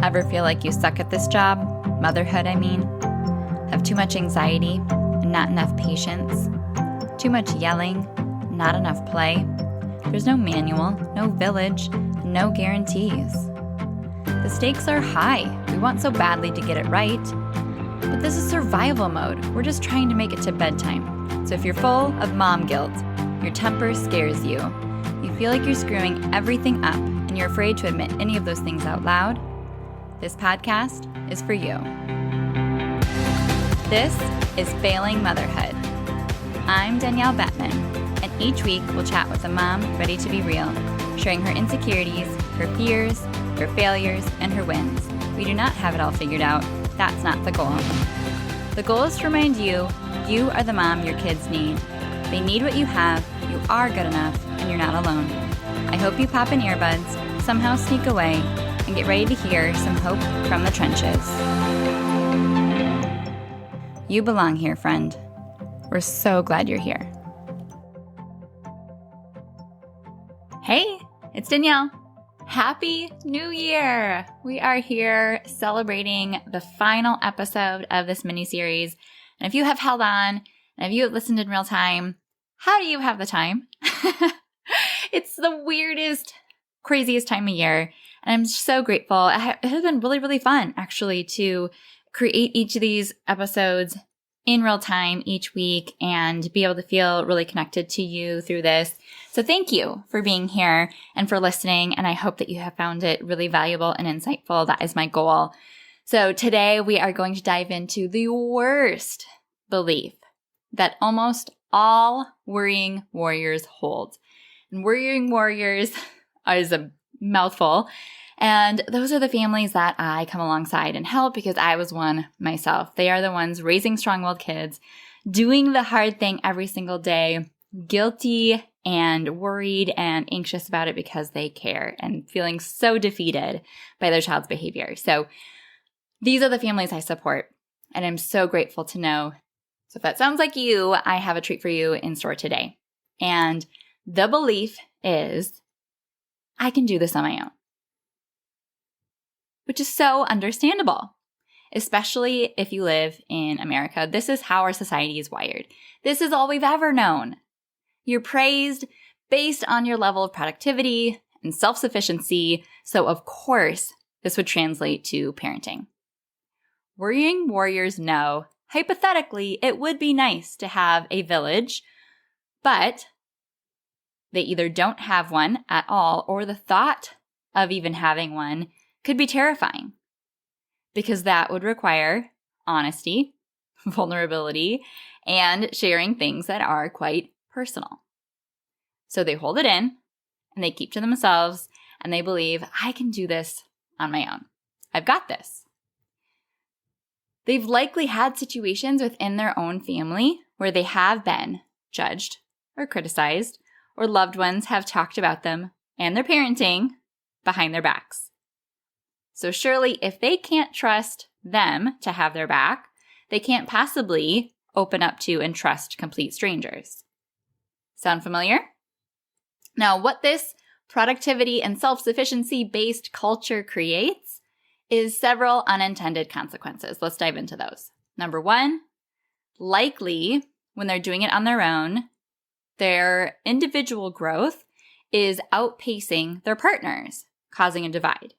Ever feel like you suck at this job? Motherhood, I mean. Have too much anxiety and not enough patience? Too much yelling, not enough play? There's no manual, no village, no guarantees. The stakes are high. We want so badly to get it right. But this is survival mode. We're just trying to make it to bedtime. So if you're full of mom guilt, your temper scares you, you feel like you're screwing everything up, and you're afraid to admit any of those things out loud, this podcast is for you. This is Failing Motherhood. I'm Danielle Bettman, and each week we'll chat with a mom ready to be real, sharing her insecurities, her fears, her failures, and her wins. We do not have it all figured out. That's not the goal. The goal is to remind you, you are the mom your kids need. They need what you have, you are good enough, and you're not alone. I hope you pop in earbuds, somehow sneak away, and get ready to hear some hope from the trenches. You belong here, friend. We're so glad you're here. Hey, it's Danielle. Happy New Year! We are here celebrating the final episode of this mini-series. And if you have held on, and if you have listened in real time, how do you have the time? It's the weirdest, craziest time of year. And I'm so grateful. It has been really, really fun, actually, to create each of these episodes in real time each week and be able to feel really connected to you through this. So thank you for being here and for listening. And I hope that you have found it really valuable and insightful. That is my goal. So today we are going to dive into the worst belief that almost all worrying warriors hold. And worrying warriors is a mouthful. And those are the families that I come alongside and help because I was one myself. They are the ones raising strong-willed kids, doing the hard thing every single day, guilty and worried and anxious about it because they care and feeling so defeated by their child's behavior. So these are the families I support, and I'm so grateful to know. So if that sounds like you, I have a treat for you in store today. And the belief is, I can do this on my own. Which is so understandable, especially if you live in America. This is how our society is wired. This is all we've ever known. You're praised based on your level of productivity and self-sufficiency, so of course, this would translate to parenting. Worrying warriors know, hypothetically, it would be nice to have a village, but they either don't have one at all, or the thought of even having one could be terrifying because that would require honesty, vulnerability, and sharing things that are quite personal. So they hold it in and they keep to themselves and they believe, I can do this on my own. I've got this. They've likely had situations within their own family where they have been judged or criticized, or loved ones have talked about them and their parenting behind their backs. So surely if they can't trust them to have their back, they can't possibly open up to and trust complete strangers. Sound familiar? Now, what this productivity and self-sufficiency based culture creates is several unintended consequences. Let's dive into those. Number one, likely when they're doing it on their own, their individual growth is outpacing their partners, causing a divide.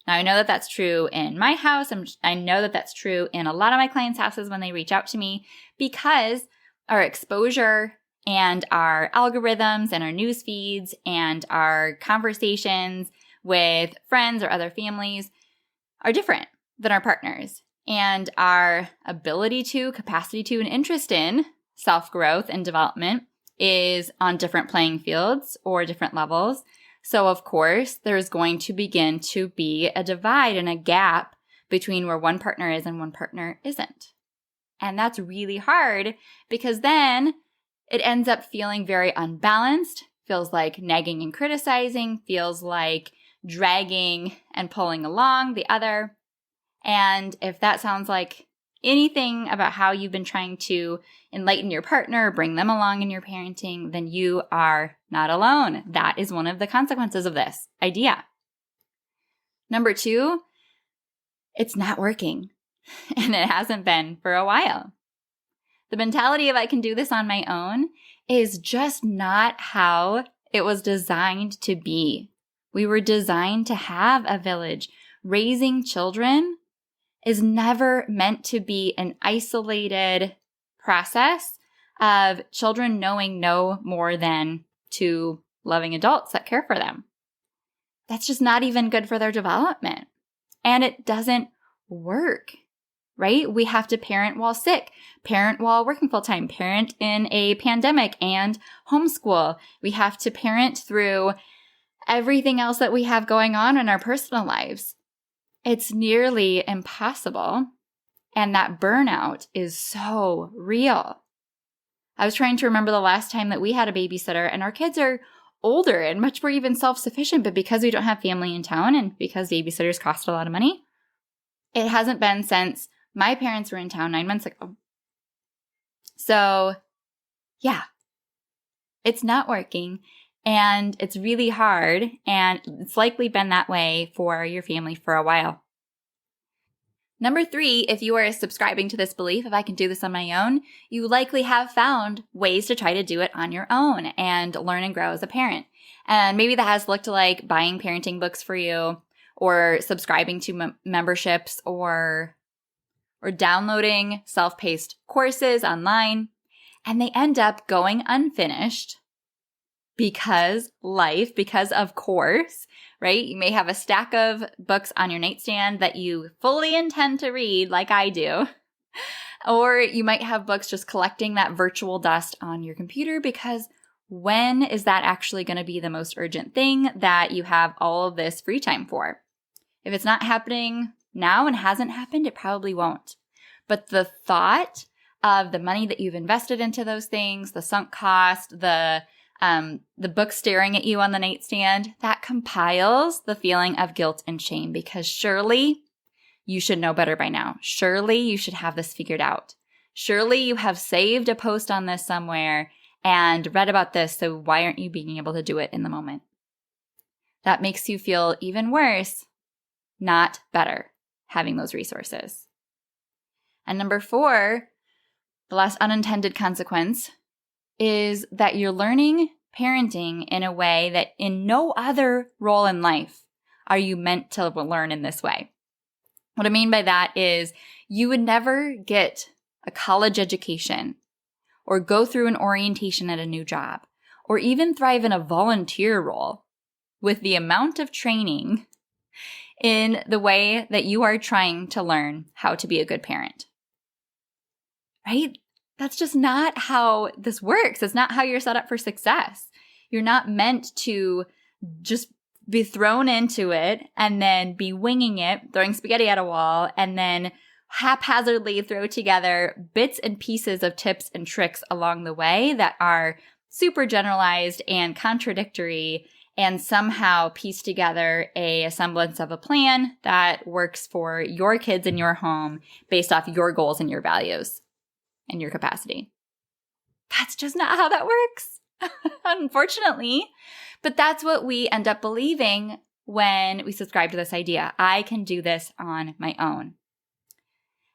Now, I know that that's true in my house. I know that that's true in a lot of my clients' houses when they reach out to me because our exposure and our algorithms and our news feeds and our conversations with friends or other families are different than our partners. And our ability to, capacity to, and interest in self-growth and development is on different playing fields or different levels. So of course, there's going to begin to be a divide and a gap between where one partner is and one partner isn't. And that's really hard because then it ends up feeling very unbalanced, feels like nagging and criticizing, feels like dragging and pulling along the other. And if that sounds like anything about how you've been trying to enlighten your partner, bring them along in your parenting, then you are not alone. That is one of the consequences of this idea. Number two, It's not working, and it hasn't been for a while. The mentality of I can do this on my own is just not how it was designed to be. We were designed to have a village. Raising children is never meant to be an isolated process of children knowing no more than two loving adults that care for them. That's just not even good for their development. And it doesn't work, right? We have to parent while sick, parent while working full-time, parent in a pandemic, and homeschool. We have to parent through everything else that we have going on in our personal lives. It's nearly impossible. And that burnout is so real. I was trying to remember the last time that we had a babysitter, and our kids are older and much more even self-sufficient, but because we don't have family in town and because babysitters cost a lot of money, it hasn't been since my parents were in town 9 months ago. So yeah, it's not working, and it's really hard, and it's likely been that way for your family for a while. Number 3, if you are subscribing to this belief, if I can do this on my own, you likely have found ways to try to do it on your own and learn and grow as a parent. And maybe that has looked like buying parenting books for you, or subscribing to memberships, or downloading self-paced courses online, and they end up going unfinished because of course, right? You may have a stack of books on your nightstand that you fully intend to read, like I do. Or you might have books just collecting that virtual dust on your computer, because when is that actually going to be the most urgent thing that you have all of this free time for? If it's not happening now and hasn't happened, it probably won't. But the thought of the money that you've invested into those things, the sunk cost, the book staring at you on the nightstand, that compiles the feeling of guilt and shame, because surely you should know better by now. Surely you should have this figured out. Surely you have saved a post on this somewhere and read about this, so why aren't you being able to do it in the moment? That makes you feel even worse, not better, having those resources. And number 4, the last unintended consequence, is that you're learning parenting in a way that in no other role in life are you meant to learn in this way. What I mean by that is you would never get a college education or go through an orientation at a new job or even thrive in a volunteer role with the amount of training in the way that you are trying to learn how to be a good parent. Right? That's just not how this works. It's not how you're set up for success. You're not meant to just be thrown into it and then be winging it, throwing spaghetti at a wall, and then haphazardly throw together bits and pieces of tips and tricks along the way that are super generalized and contradictory, and somehow piece together a semblance of a plan that works for your kids in your home based off your goals and your values and your capacity. That's just not how that works, unfortunately. But that's what we end up believing when we subscribe to this idea. I can do this on my own.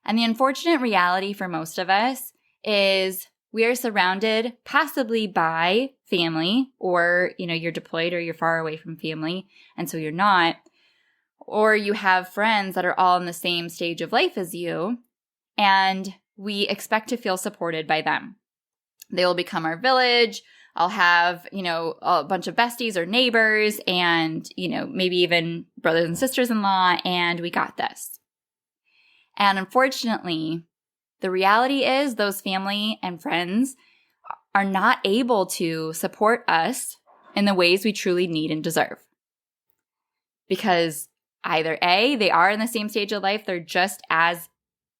And the unfortunate reality for most of us is we are surrounded possibly by family, or, you're deployed or you're far away from family, and so you're not. Or you have friends that are all in the same stage of life as you, and we expect to feel supported by them. They will become our village. I'll have, a bunch of besties or neighbors and, maybe even brothers and sisters-in-law, and we got this. And unfortunately, the reality is those family and friends are not able to support us in the ways we truly need and deserve. Because either A, they are in the same stage of life, they're just as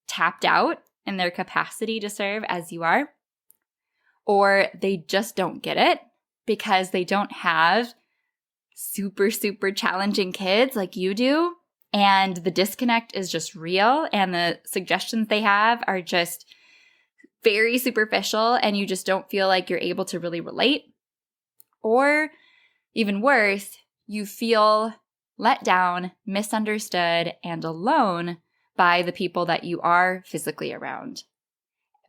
tapped out in their capacity to serve as you are, or they just don't get it because they don't have super, super challenging kids like you do, and the disconnect is just real, and the suggestions they have are just very superficial, and you just don't feel like you're able to really relate. Or even worse, you feel let down, misunderstood, and alone by the people that you are physically around,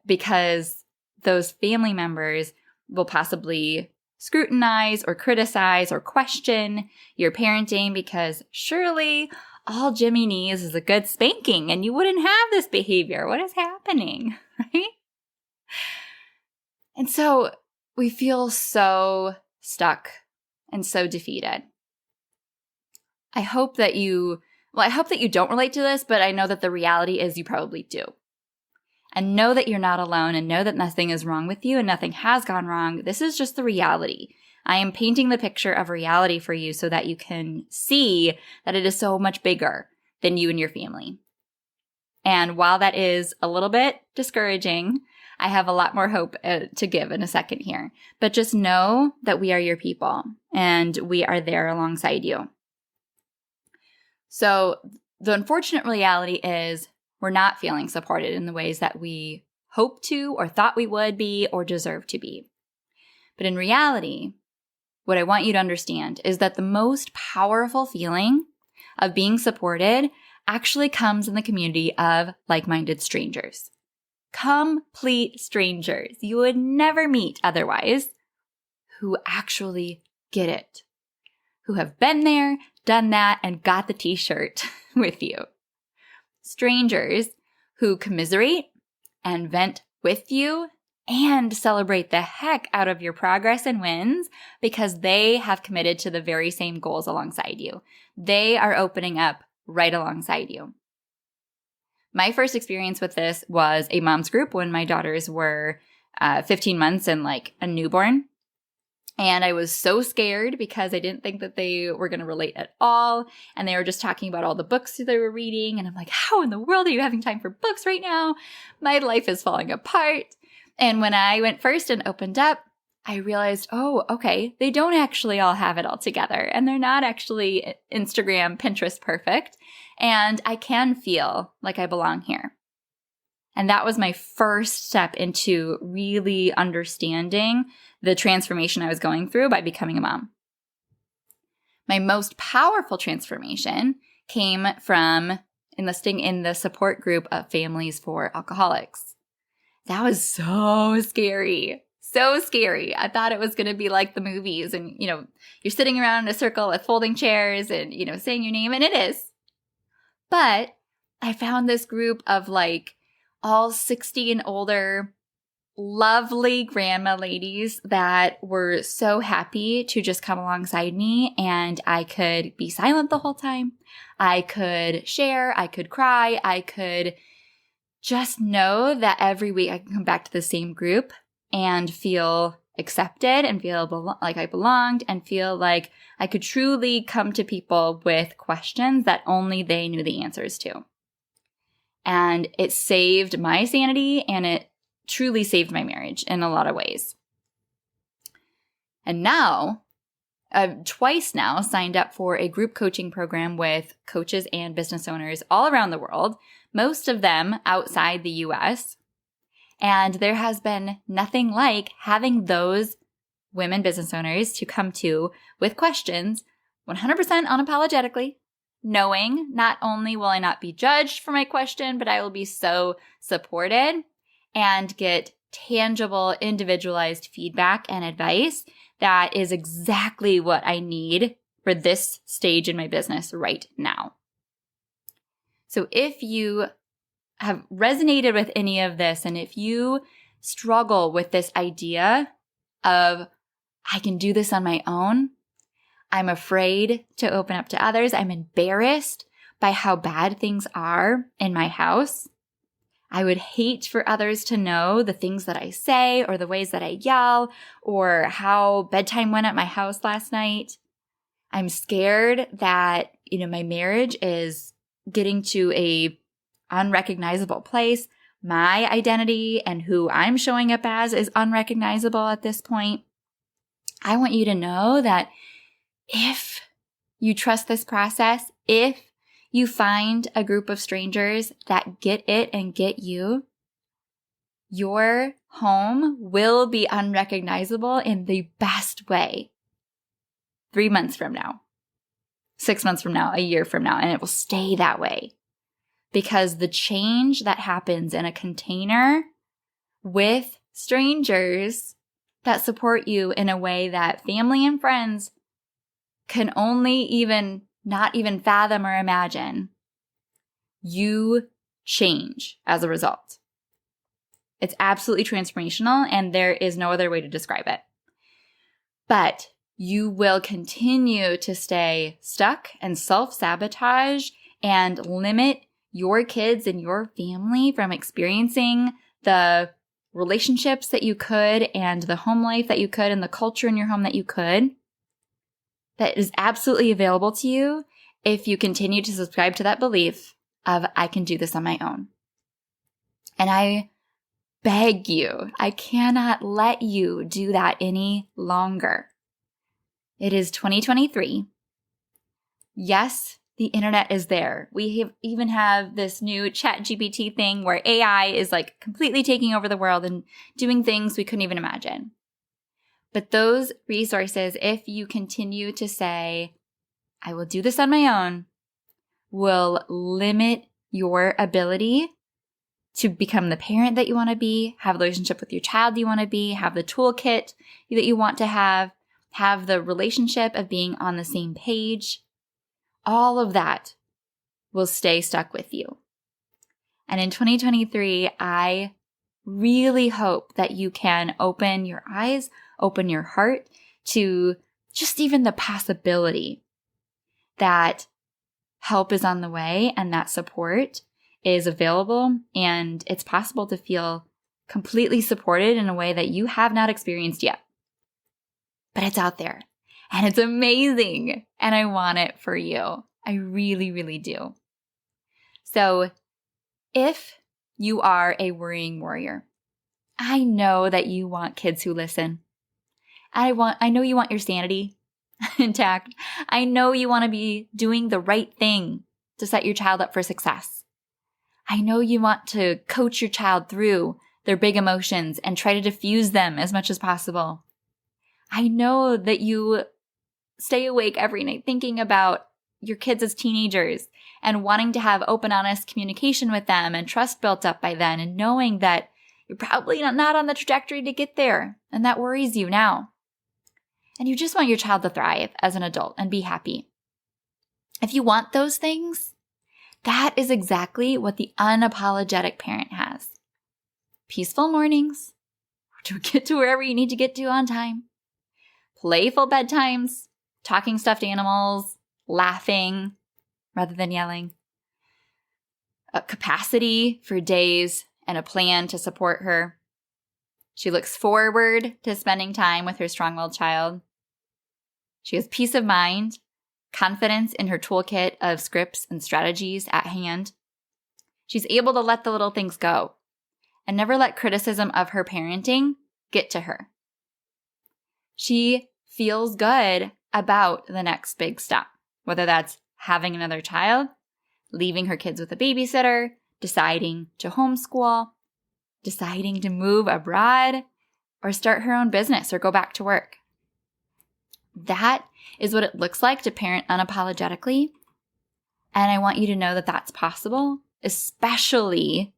because those family members will possibly scrutinize or criticize or question your parenting, because surely all Jimmy needs is a good spanking and you wouldn't have this behavior. What is happening, right? And so we feel so stuck and so defeated. I hope that you don't relate to this, but I know that the reality is you probably do. And know that you're not alone, and know that nothing is wrong with you and nothing has gone wrong. This is just the reality. I am painting the picture of reality for you so that you can see that it is so much bigger than you and your family. And while that is a little bit discouraging, I have a lot more hope to give in a second here. But just know that we are your people and we are there alongside you. So the unfortunate reality is we're not feeling supported in the ways that we hoped to or thought we would be or deserve to be. But in reality, what I want you to understand is that the most powerful feeling of being supported actually comes in the community of like-minded strangers. Complete strangers you would never meet otherwise, who actually get it, who have been there, done that, and got the t-shirt with you. Strangers who commiserate and vent with you and celebrate the heck out of your progress and wins because they have committed to the very same goals alongside you. They are opening up right alongside you. My first experience with this was a mom's group when my daughters were 15 months and like a newborn. And I was so scared because I didn't think that they were going to relate at all. And they were just talking about all the books they were reading. And I'm like, how in the world are you having time for books right now? My life is falling apart. And when I went first and opened up, I realized, oh, okay, they don't actually all have it all together. And they're not actually Instagram, Pinterest perfect. And I can feel like I belong here. And that was my first step into really understanding the transformation I was going through by becoming a mom. My most powerful transformation came from enlisting in the support group of families for alcoholics. That was so scary. So scary. I thought it was going to be like the movies and, you're sitting around in a circle with folding chairs and, saying your name, and it is. But I found this group of like all 60 and older, lovely grandma ladies that were so happy to just come alongside me, and I could be silent the whole time. I could share, I could cry, I could just know that every week I can come back to the same group and feel accepted and feel like I belonged and feel like I could truly come to people with questions that only they knew the answers to. And it saved my sanity, and it truly saved my marriage in a lot of ways. And now, twice now, signed up for a group coaching program with coaches and business owners all around the world, most of them outside the US. And there has been nothing like having those women business owners to come to with questions 100% unapologetically, knowing not only will I not be judged for my question, but I will be so supported and get tangible, individualized feedback and advice that is exactly what I need for this stage in my business right now. So if you have resonated with any of this, and if you struggle with this idea of, I can do this on my own, I'm afraid to open up to others, I'm embarrassed by how bad things are in my house, I would hate for others to know the things that I say or the ways that I yell or how bedtime went at my house last night. I'm scared that, my marriage is getting to a unrecognizable place. My identity and who I'm showing up as is unrecognizable at this point. I want you to know that if you trust this process, if you find a group of strangers that get it and get you, your home will be unrecognizable in the best way 3 months from now, 6 months from now, a year from now, and it will stay that way. because the change that happens in a container with strangers that support you in a way that family and friends can only not even fathom or imagine, you change as a result. It's absolutely transformational, and there is no other way to describe it. But you will continue to stay stuck and self-sabotage and limit your kids and your family from experiencing the relationships that you could and the home life that you could and the culture in your home that you could. That is absolutely available to you if you continue to subscribe to that belief of, I can do this on my own. And I beg you, I cannot let you do that any longer. It is 2023. Yes, the internet is there. We even have this new ChatGPT thing where AI is like completely taking over the world and doing things we couldn't even imagine. But those resources, if you continue to say, I will do this on my own, will limit your ability to become the parent that you want to be, have a relationship with your child you want to be, have the toolkit that you want to have the relationship of being on the same page. All of that will stay stuck with you. And in 2023, I really hope that you can open your eyes, open your heart to just even the possibility that help is on the way and that support is available, and it's possible to feel completely supported in a way that you have not experienced yet. But it's out there, and it's amazing, and I want it for you. I really, really do. So if you are a worrying warrior, I know that you want kids who listen. I know you want your sanity intact. I know you want to be doing the right thing to set your child up for success. I know you want to coach your child through their big emotions and try to diffuse them as much as possible. I know that you stay awake every night thinking about your kids as teenagers and wanting to have open, honest communication with them and trust built up by then, and knowing that you're probably not on the trajectory to get there, and that worries you now. And you just want your child to thrive as an adult and be happy. If you want those things, that is exactly what the unapologetic parent has. Peaceful mornings, to get to wherever you need to get to on time. Playful bedtimes, talking stuffed animals, laughing rather than yelling. A capacity for days and a plan to support her. She looks forward to spending time with her strong-willed child. She has peace of mind, confidence in her toolkit of scripts and strategies at hand. She's able to let the little things go and never let criticism of her parenting get to her. She feels good about the next big step, whether that's having another child, leaving her kids with a babysitter, deciding to homeschool, deciding to move abroad, or start her own business or go back to work. That is what it looks like to parent unapologetically. And I want you to know that that's possible, especially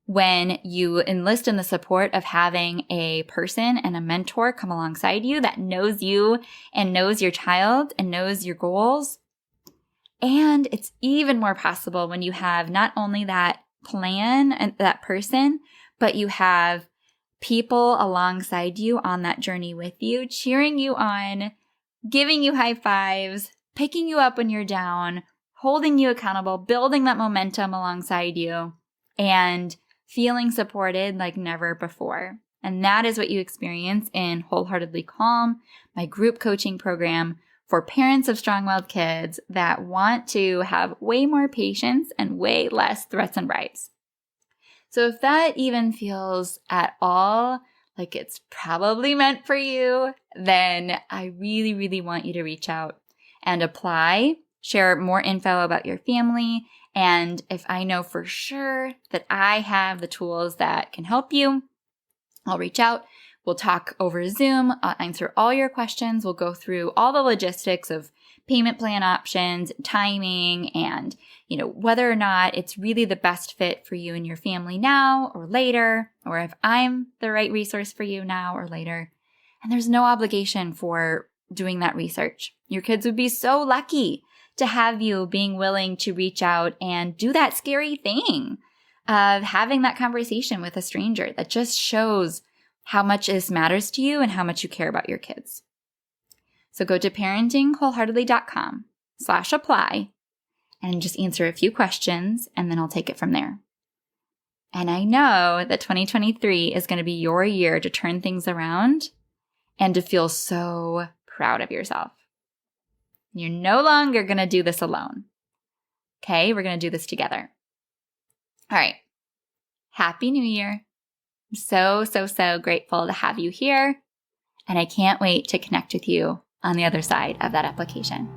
when you enlist in the support of having a person and a mentor come alongside you that knows you and knows your child and knows your goals. And it's even more possible when you have not only that plan and that person, but you have people alongside you on that journey with you, cheering you on, giving you high fives, picking you up when you're down, holding you accountable, building that momentum alongside you, and feeling supported like never before. And that is what you experience in Wholeheartedly Calm, my group coaching program for parents of strong-willed kids that want to have way more patience and way less threats and bribes. So if that even feels at all like it's probably meant for you, then I really, really want you to reach out and apply, share more info about your family, and if I know for sure that I have the tools that can help you, I'll reach out. We'll talk over Zoom. I'll answer all your questions. We'll go through all the logistics of payment plan options, timing, and, whether or not it's really the best fit for you and your family now or later, or if I'm the right resource for you now or later. And there's no obligation for doing that research. Your kids would be so lucky to have you being willing to reach out and do that scary thing of having that conversation with a stranger that just shows how much this matters to you and how much you care about your kids. So go to parentingwholeheartedly.com/apply and just answer a few questions, and then I'll take it from there. And I know that 2023 is going to be your year to turn things around and to feel so proud of yourself. You're no longer going to do this alone. Okay, we're going to do this together. All right. Happy New Year. I'm so grateful to have you here. And I can't wait to connect with you on the other side of that application.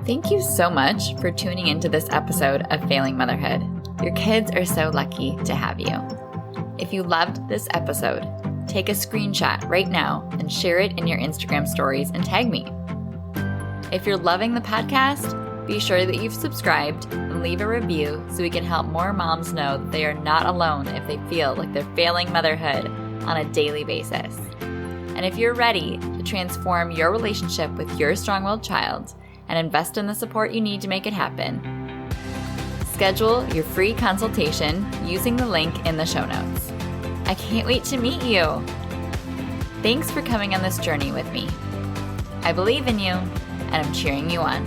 Thank you so much for tuning into this episode of Failing Motherhood. Your kids are so lucky to have you. If you loved this episode, take a screenshot right now and share it in your Instagram stories and tag me. If you're loving the podcast, be sure that you've subscribed and leave a review so we can help more moms know that they are not alone if they feel like they're failing motherhood on a daily basis. And if you're ready to transform your relationship with your strong-willed child and invest in the support you need to make it happen, schedule your free consultation using the link in the show notes. I can't wait to meet you. Thanks for coming on this journey with me. I believe in you, and I'm cheering you on.